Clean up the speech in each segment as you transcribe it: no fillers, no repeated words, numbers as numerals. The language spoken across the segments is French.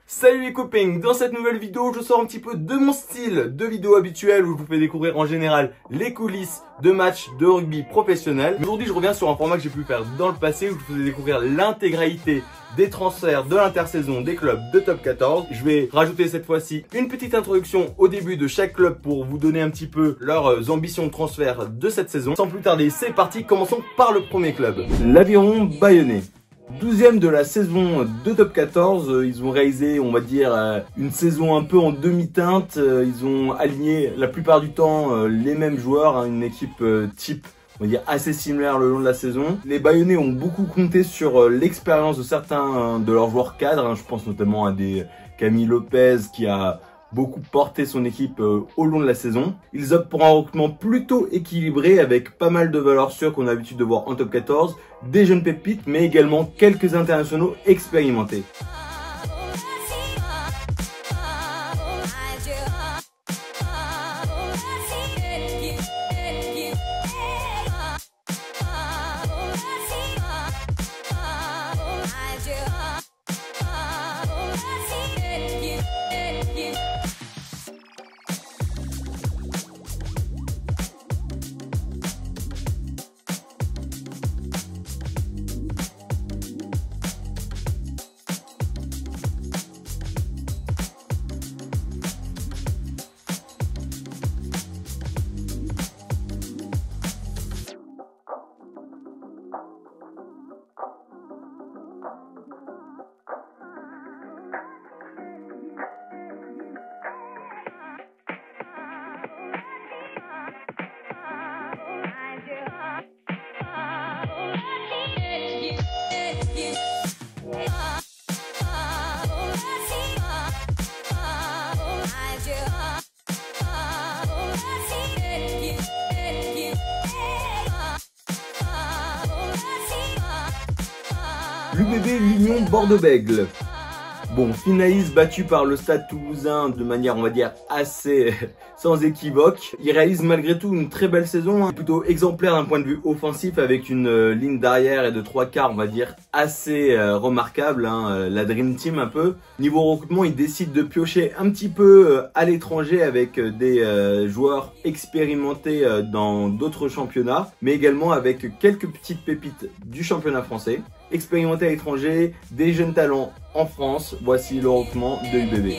Salut les copains, dans cette nouvelle vidéo je sors un petit peu de mon style de vidéo habituel où je vous fais découvrir en général les coulisses de matchs de rugby professionnel. Aujourd'hui je reviens sur un format que j'ai pu faire dans le passé où je vous faisais découvrir l'intégralité des transferts de l'intersaison des clubs de top 14. Je vais rajouter cette fois-ci une petite introduction au début de chaque club pour vous donner un petit peu leurs ambitions de transfert de cette saison. Sans plus tarder, c'est parti, commençons par le premier club, l'Aviron Bayonnais. 12e de la saison de top 14, ils ont réalisé, on va dire, une saison un peu en demi-teinte. Ils ont aligné la plupart du temps les mêmes joueurs, une équipe type, on va dire, assez similaire le long de la saison. Les Bayonnais ont beaucoup compté sur l'expérience de certains de leurs joueurs cadres. Je pense notamment à des Camille Lopez qui a beaucoup porté son équipe au long de la saison. Ils optent pour un recrutement plutôt équilibré avec pas mal de valeurs sûres qu'on a l'habitude de voir en top 14, des jeunes pépites mais également quelques internationaux expérimentés. L'UBB l'Union Bordeaux-Bègles. Bon, finaliste battu par le Stade Toulousain de manière, on va dire, assez sans équivoque. Il réalise malgré tout une très belle saison, plutôt exemplaire d'un point de vue offensif avec une ligne d'arrière et de trois quarts, on va dire, assez remarquable, la Dream Team un peu. Niveau recrutement, il décide de piocher un petit peu à l'étranger avec des joueurs expérimentés dans d'autres championnats, mais également avec quelques petites pépites du championnat français. Expérimentés à l'étranger, des jeunes talents en France, voici le recrutement de l'UBB.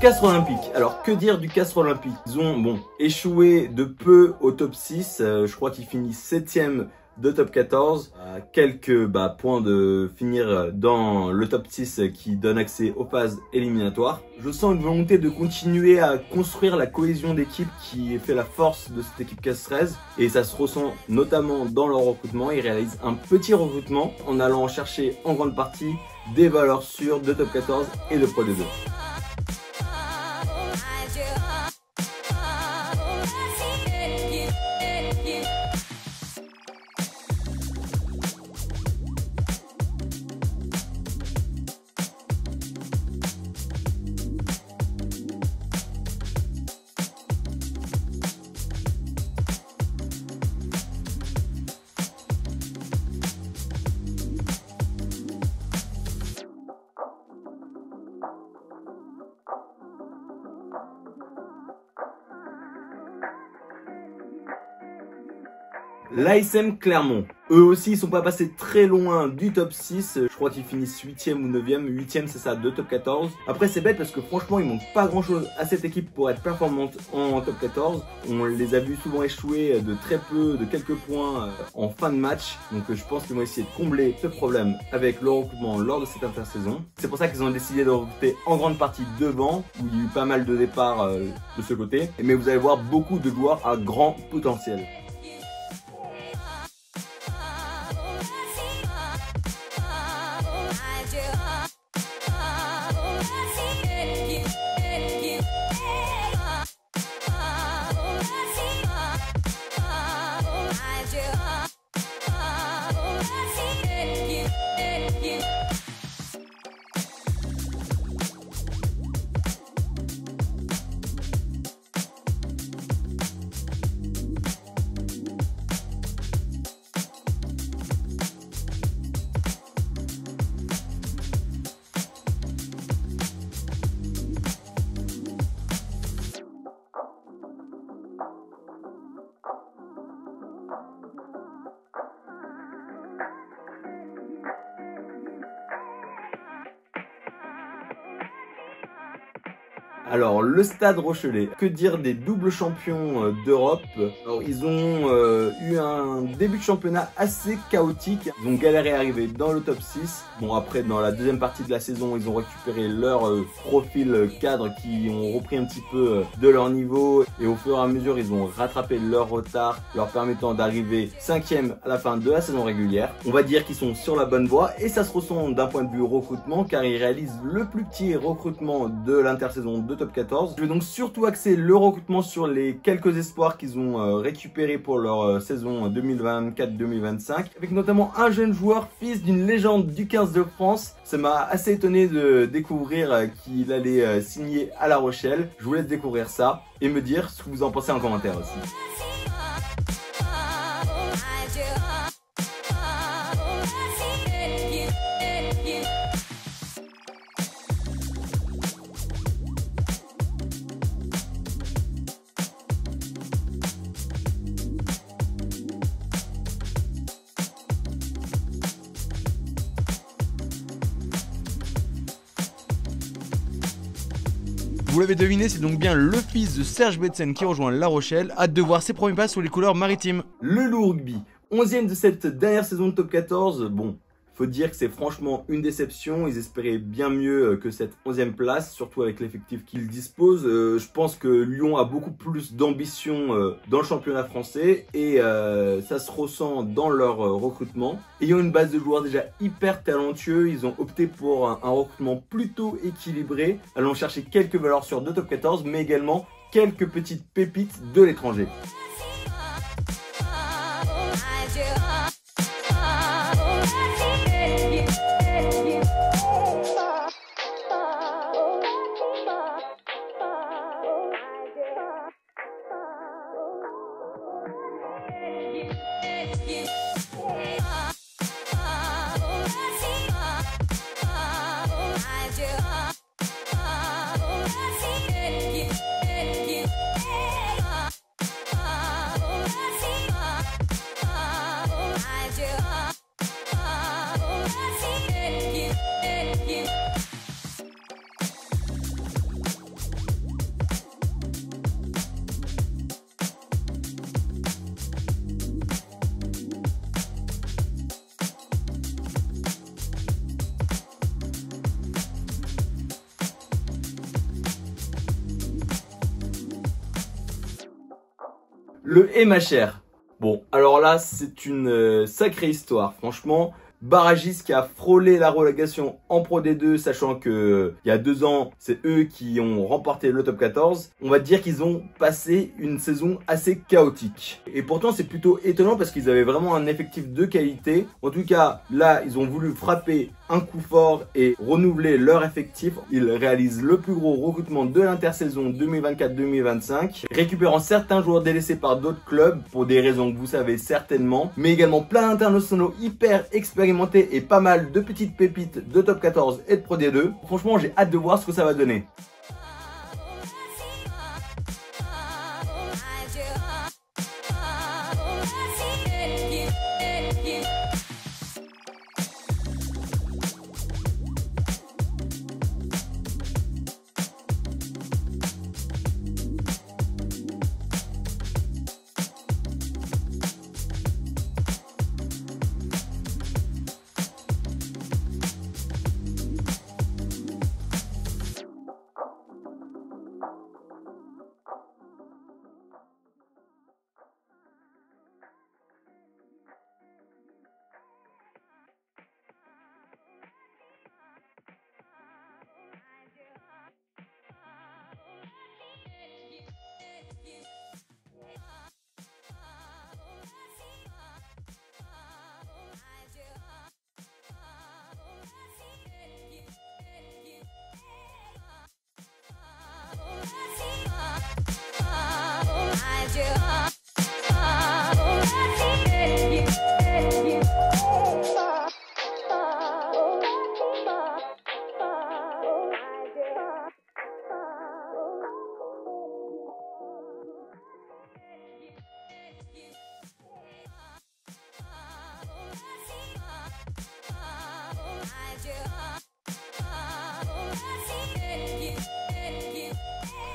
Castres Olympique. Alors que dire du Castres Olympique? Ils ont échoué de peu au top 6, je crois qu'ils finissent 7e de top 14, à quelques points de finir dans le top 6 qui donne accès aux phases éliminatoires. Je sens une volonté de continuer à construire la cohésion d'équipe qui fait la force de cette équipe castraise et ça se ressent notamment dans leur recrutement. Ils réalisent un petit recrutement en allant chercher en grande partie des valeurs sûres de top 14 et de Pro D2. L'ASM Clermont. Eux aussi, ils sont pas passés très loin du top 6. Je crois qu'ils finissent 8e ou 9e. 8e, c'est ça, de top 14. Après, c'est bête parce que franchement, il manque pas grand chose à cette équipe pour être performante en top 14. On les a vus souvent échouer de très peu, de quelques points en fin de match. Donc je pense qu'ils vont essayer de combler ce problème avec le recrutement lors de cette intersaison. C'est pour ça qu'ils ont décidé de recruter en grande partie devant, où il y a eu pas mal de départs de ce côté. Mais vous allez voir beaucoup de joueurs à grand potentiel. Alors, le Stade Rochelais, que dire des doubles champions d'Europe? Alors, ils ont eu un début de championnat assez chaotique. Ils ont galéré à arriver dans le top 6. Bon, après, dans la deuxième partie de la saison, ils ont récupéré leur profil cadre qui ont repris un petit peu de leur niveau. Et au fur et à mesure, ils ont rattrapé leur retard, leur permettant d'arriver 5e à la fin de la saison régulière. On va dire qu'ils sont sur la bonne voie et ça se ressent d'un point de vue recrutement car ils réalisent le plus petit recrutement de l'intersaison de top 14. Je vais donc surtout axer le recrutement sur les quelques espoirs qu'ils ont récupérés pour leur saison 2024-2025, avec notamment un jeune joueur, fils d'une légende du 15 de France. Ça m'a assez étonné de découvrir qu'il allait signer à La Rochelle. Je vous laisse découvrir ça et me dire ce que vous en pensez en commentaire aussi. Vous l'avez deviné, c'est donc bien le fils de Serge Betsen qui rejoint La Rochelle. Hâte de voir ses premiers pas sous les couleurs maritimes. Le Loup Rugby, 11e de cette dernière saison de top 14. Bon, faut dire que c'est franchement une déception. Ils espéraient bien mieux que cette 11e place, surtout avec l'effectif qu'ils disposent. Je pense que Lyon a beaucoup plus d'ambition dans le championnat français et ça se ressent dans leur recrutement. Ayant une base de joueurs déjà hyper talentueux, ils ont opté pour un recrutement plutôt équilibré, allant chercher quelques valeurs sûres de top 14, mais également quelques petites pépites de l'étranger. Le MHR. Bon, alors là, c'est une sacrée histoire. Franchement, Barragis qui a frôlé la relégation en Pro D2, sachant que il y a 2 ans, c'est eux qui ont remporté le top 14. On va dire qu'ils ont passé une saison assez chaotique. Et pourtant, c'est plutôt étonnant parce qu'ils avaient vraiment un effectif de qualité. En tout cas, là, ils ont voulu frapper un coup fort et renouveler leur effectif. Ils réalisent le plus gros recrutement de l'intersaison 2024-2025, récupérant certains joueurs délaissés par d'autres clubs pour des raisons que vous savez certainement, mais également plein d'internationaux hyper expérimentés et pas mal de petites pépites de top 14 et de Pro D2. Franchement, j'ai hâte de voir ce que ça va donner.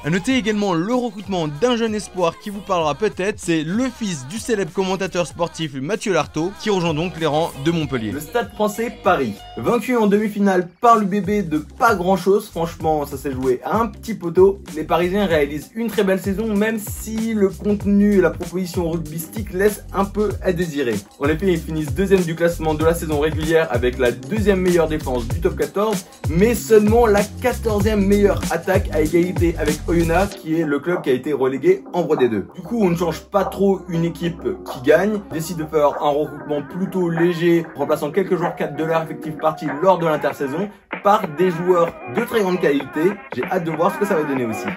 A noter également le recrutement d'un jeune espoir qui vous parlera peut-être, c'est le fils du célèbre commentateur sportif Mathieu Lartaud qui rejoint donc les rangs de Montpellier. Le Stade Français Paris, vaincu en demi-finale par l'UBB de pas grand chose, franchement ça s'est joué à un petit poteau. Les Parisiens réalisent une très belle saison même si le contenu et la proposition rugbystique laissent un peu à désirer. En effet ils finissent deuxième du classement de la saison régulière avec la deuxième meilleure défense du top 14 mais seulement la 14e meilleure attaque à égalité avec Oyonnax qui est le club qui a été relégué en Pro D2. Du coup on ne change pas trop une équipe qui gagne, décide de faire un recrutement plutôt léger, remplaçant quelques joueurs cadres de leur effectif parti lors de l'intersaison par des joueurs de très grande qualité. J'ai hâte de voir ce que ça va donner aussi.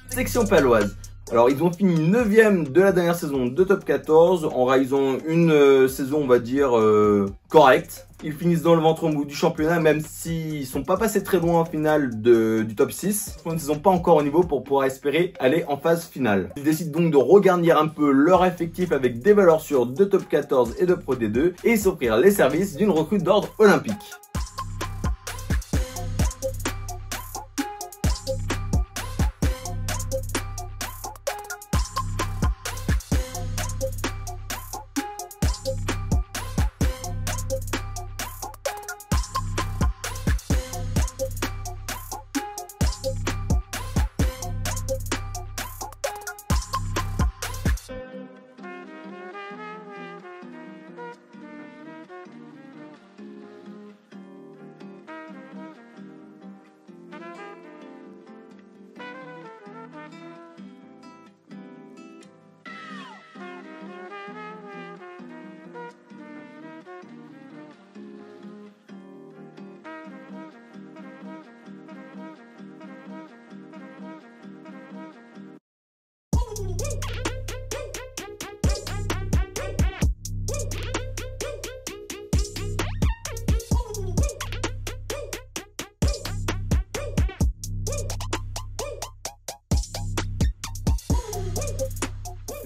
Section paloise. Alors ils ont fini 9e de la dernière saison de top 14 en réalisant une saison on va dire correcte. Ils finissent dans le ventre mou du championnat même s'ils sont pas passés très loin en finale du top 6. Ils ne sont pas encore au niveau pour pouvoir espérer aller en phase finale. Ils décident donc de regarnir un peu leur effectif avec des valeurs sûres de top 14 et de Pro D2 et s'offrir les services d'une recrue d'ordre olympique.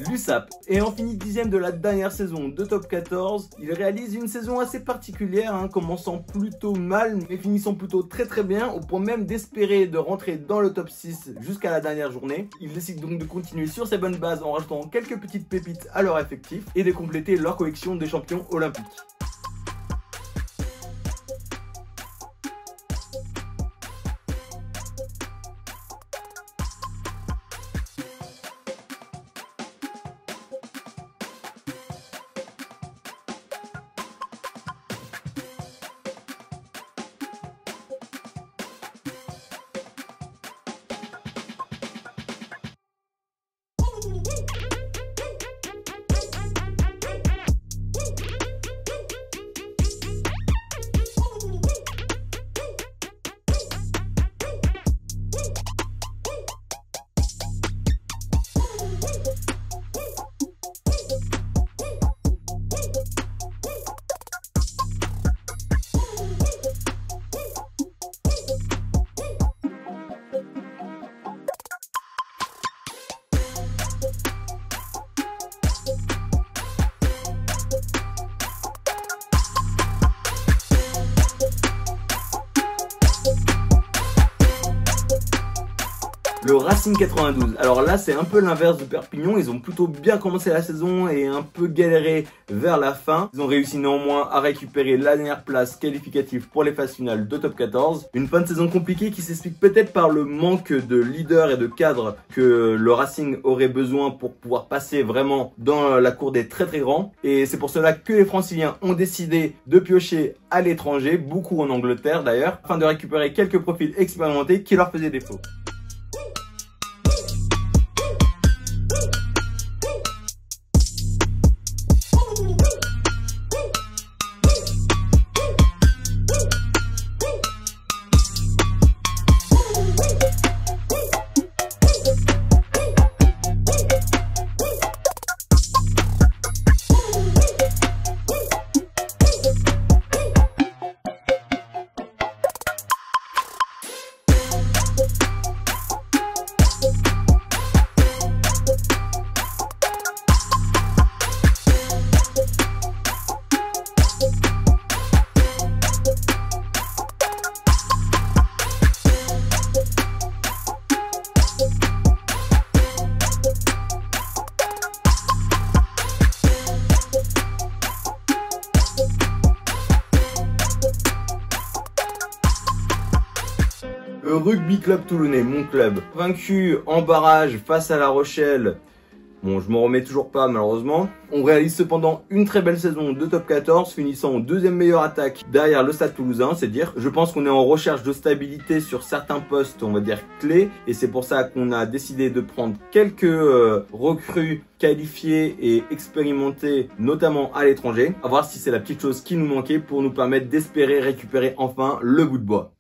L'USAP ayant fini 10e de la dernière saison de top 14, il réalise une saison assez particulière, commençant plutôt mal mais finissant plutôt très bien au point même d'espérer de rentrer dans le top 6 jusqu'à la dernière journée. Ils décident donc de continuer sur ces bonnes bases en rajoutant quelques petites pépites à leur effectif et de compléter leur collection des champions olympiques. Le Racing 92, alors là c'est un peu l'inverse de Perpignan, ils ont plutôt bien commencé la saison et un peu galéré vers la fin. Ils ont réussi néanmoins à récupérer la dernière place qualificative pour les phases finales de top 14. Une fin de saison compliquée qui s'explique peut-être par le manque de leaders et de cadres que le Racing aurait besoin pour pouvoir passer vraiment dans la cour des très grands. Et c'est pour cela que les Franciliens ont décidé de piocher à l'étranger, beaucoup en Angleterre d'ailleurs, afin de récupérer quelques profils expérimentés qui leur faisaient défaut. Rugby Club Toulonnais, mon club, vaincu en barrage face à La Rochelle. Bon, je m'en remets toujours pas malheureusement. On réalise cependant une très belle saison de top 14, finissant en deuxième meilleure attaque derrière le Stade Toulousain, c'est dire. Je pense qu'on est en recherche de stabilité sur certains postes, on va dire clés, et c'est pour ça qu'on a décidé de prendre quelques recrues qualifiées et expérimentées, notamment à l'étranger. À voir si c'est la petite chose qui nous manquait pour nous permettre d'espérer récupérer enfin le bout de bois.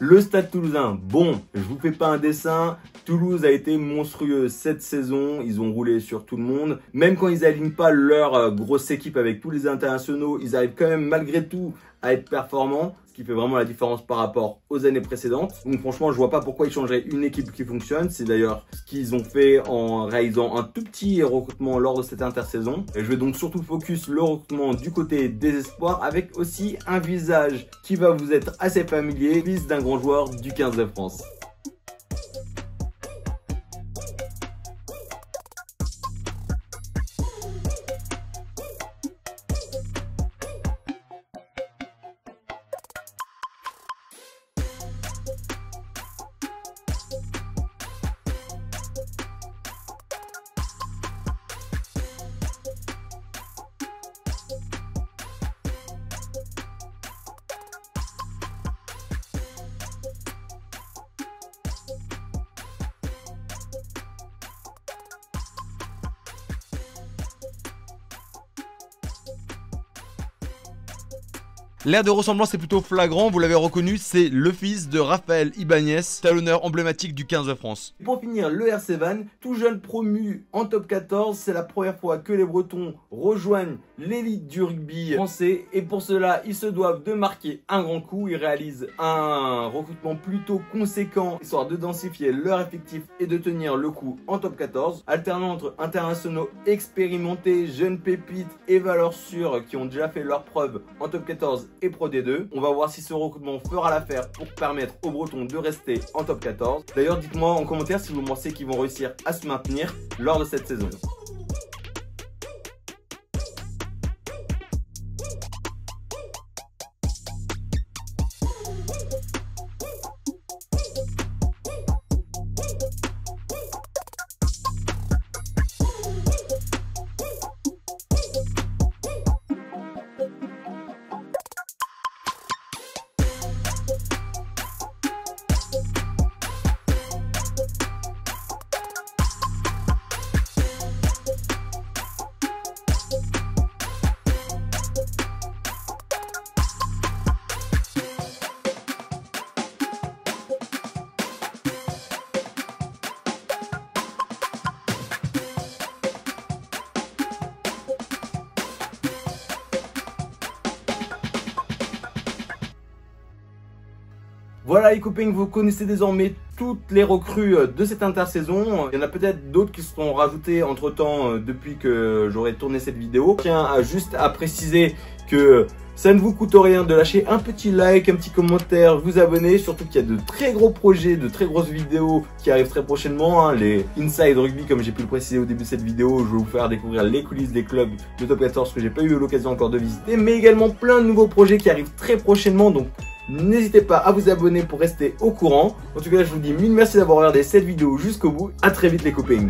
Le Stade Toulousain, bon, je vous fais pas un dessin. Toulouse a été monstrueux cette saison, ils ont roulé sur tout le monde. Même quand ils alignent pas leur grosse équipe avec tous les internationaux, ils arrivent quand même malgré tout à être performants, ce qui fait vraiment la différence par rapport aux années précédentes. Donc franchement, je vois pas pourquoi ils changeraient une équipe qui fonctionne. C'est d'ailleurs ce qu'ils ont fait en réalisant un tout petit recrutement lors de cette intersaison. Et je vais donc surtout focus le recrutement du côté des espoirs avec aussi un visage qui va vous être assez familier, fils d'un grand joueur du 15 de France. L'air de ressemblance est plutôt flagrant, vous l'avez reconnu, c'est le fils de Raphaël Ibanez, talonneur emblématique du 15 de France. Pour finir, le RC Vannes, tout jeune promu en top 14, c'est la première fois que les Bretons rejoignent l'élite du rugby français et pour cela, ils se doivent de marquer un grand coup. Ils réalisent un recrutement plutôt conséquent, histoire de densifier leur effectif et de tenir le coup en top 14, alternant entre internationaux expérimentés, jeunes pépites et valeurs sûres qui ont déjà fait leurs preuves en top 14 et Pro D2. On va voir si ce recrutement fera l'affaire pour permettre aux Bretons de rester en top 14. D'ailleurs, dites-moi en commentaire si vous pensez qu'ils vont réussir à se maintenir lors de cette saison. Voilà les copains, vous connaissez désormais toutes les recrues de cette intersaison. Il y en a peut-être d'autres qui seront rajoutées entre temps depuis que j'aurai tourné cette vidéo. Je tiens juste à préciser que ça ne vous coûte rien de lâcher un petit like, un petit commentaire, vous abonner. Surtout qu'il y a de très gros projets, de très grosses vidéos qui arrivent très prochainement. Les Inside Rugby, comme j'ai pu le préciser au début de cette vidéo, je vais vous faire découvrir les coulisses des clubs de top 14 que j'ai pas eu l'occasion encore de visiter. Mais également plein de nouveaux projets qui arrivent très prochainement. Donc n'hésitez pas à vous abonner pour rester au courant. En tout cas, je vous dis mille merci d'avoir regardé cette vidéo jusqu'au bout. À très vite les copains.